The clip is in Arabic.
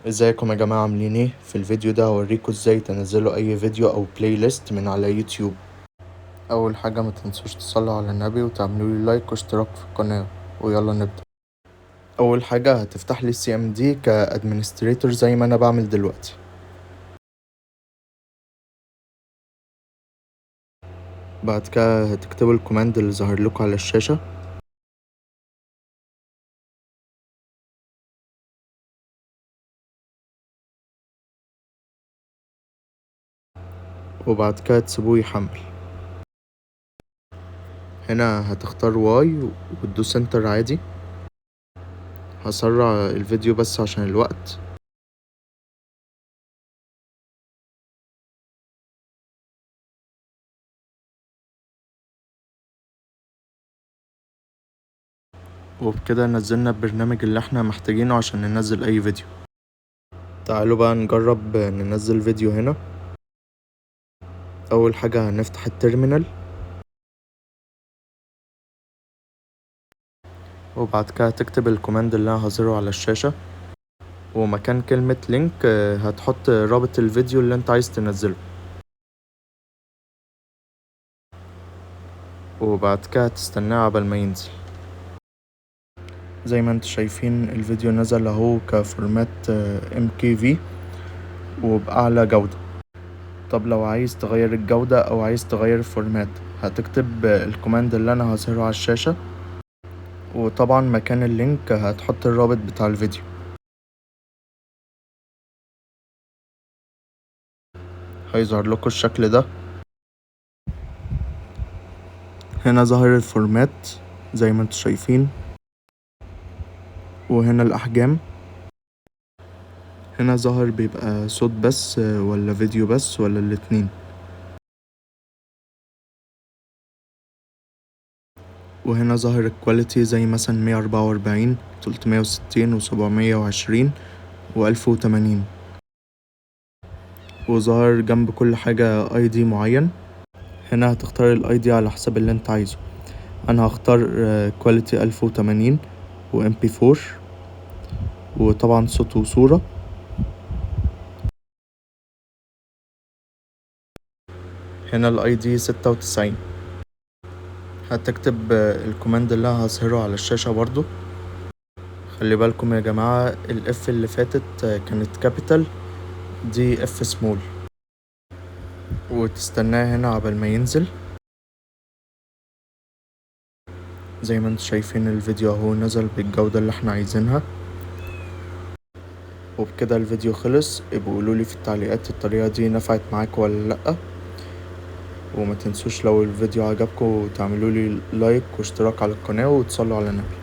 ازيكم يا جماعة عاملين ايه؟ في الفيديو ده هوريكم ازاي تنزلوا اي فيديو او بلاي ليست من على يوتيوب. اول حاجة ما تنسوش تصلوا على النبي وتعملوا لي لايك واشتراك في القناة، ويلا نبدأ. اول حاجة هتفتح لي السي ام دي كادمنستريتور زي ما انا بعمل دلوقتي. بعد كده هتكتبوا الكوماند اللي ظاهر لكم على الشاشة، وبعد كده تسيبوه يحمل. هنا هتختار واي وتدوس انتر عادي. هسرع الفيديو بس عشان الوقت. وبكده نزلنا البرنامج اللي احنا محتاجينه عشان ننزل اي فيديو. تعالوا بقى نجرب ننزل فيديو هنا. اول حاجة هنفتح التيرمينال، وبعد كده تكتب الكوماند اللي انا هظهره على الشاشة، ومكان كلمة لينك هتحط رابط الفيديو اللي انت عايز تنزله، وبعد كده هتستناه عبال ما ينزل. زي ما انتوا شايفين الفيديو نزل اهو كفورمات MKV وبأعلى جودة. طب لو عايز تغير الجودة او عايز تغير الفورمات، هتكتب الكوماند اللي انا هظهره على الشاشة، وطبعا مكان اللينك هتحط الرابط بتاع الفيديو. هيظهر لكم الشكل ده. هنا ظهر الفورمات زي ما انتوا شايفين، وهنا الأحجام. هنا ظهر بيبقى صوت بس ولا فيديو بس ولا الاتنين. وهنا ظهر الكواليتي زي مثلا 144 360 و720 و1080. وظهر جنب كل حاجة ID معين. هنا هتختار ال ID على حسب اللي انت عايزه. انا هختار كواليتي 1080 و MP4، وطبعا صوت وصورة. هنا ال ID 96. هتكتب الكوماند اللي انا هظهره على الشاشة برضو. خلي بالكم يا جماعة، الاف اللي فاتت كانت كابيتال، دي اف سمول. وتستناه هنا عبال ما ينزل. زي ما انتوا شايفين الفيديو اهو نزل بالجودة اللي احنا عايزينها. وبكده الفيديو خلص. ابقوا قولولي في التعليقات الطريقة دي نفعت معاكم ولا لأ. وما تنسوش لو الفيديو عجبكم تعملولي لايك واشتراك على القناة وتصلوا على النبي.